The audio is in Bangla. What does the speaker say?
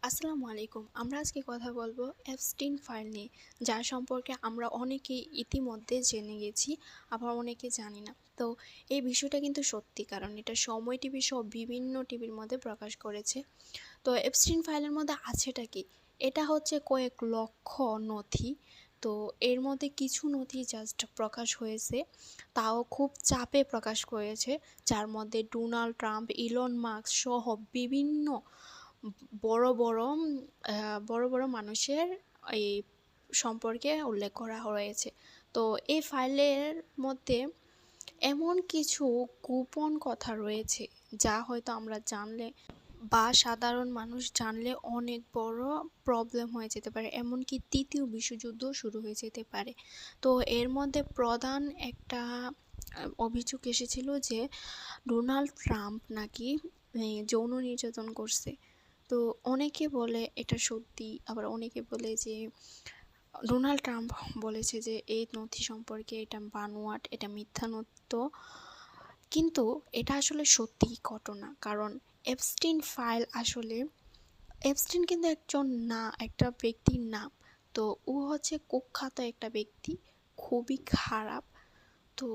আসসালামু আলাইকুম। আমরা আজকে কথা বলবো এপস্টিন ফাইল নিয়ে, যার সম্পর্কে আমরা অনেকেই ইতিমধ্যে জেনে গেছি, আবার অনেকে জানি না। তো এই বিষয়টা কিন্তু সত্যি, কারণ এটা সময় টিভি সহ বিভিন্ন টিভির মধ্যে প্রকাশ করেছে। তো এপস্টিন ফাইলের মধ্যে আছেটা কি? এটা হচ্ছে কয়েক লক্ষ নথি। তো এর মধ্যে কিছু নথি জাস্ট প্রকাশ হয়েছে, তাও খুব চাপে প্রকাশ করেছে, যার মধ্যে ডোনাল্ড ট্রাম্প, ইলন মাস্ক সহ বিভিন্ন বড় বড় বড় বড় মানুষের এই সম্পর্কে উল্লেখ করা হয়েছে। তো এই ফাইলের মধ্যে এমন কিছু গোপন কথা রয়েছে, যা হয়তো আমরা জানলে বা সাধারণ মানুষ জানলে অনেক বড় প্রবলেম হয়ে যেতে পারে, এমনকি তৃতীয় বিশ্বযুদ্ধ শুরু হয়ে যেতে পারে। তো এর মধ্যে প্রধান একটা অভিযোগ এসেছিল যে ডোনাল্ড ট্রাম্প নাকি যৌন নির্যাতন করছে। তো অনেকে বলে এটা সত্যি, আবার অনেকে বলে যে ডোনাল্ড ট্রাম্প বলেছে যে এই নথি সম্পর্কে এটা বানোয়াট, এটা মিথ্যানত্ব। কিন্তু এটা আসলে সত্যি ঘটনা, কারণ এপস্টিন ফাইল আসলে, এপস্টিন কিন্তু একজন না, একটা ব্যক্তির নাম। তো ও হচ্ছে কুখ্যাত একটা ব্যক্তি, খুবই খারাপ। তো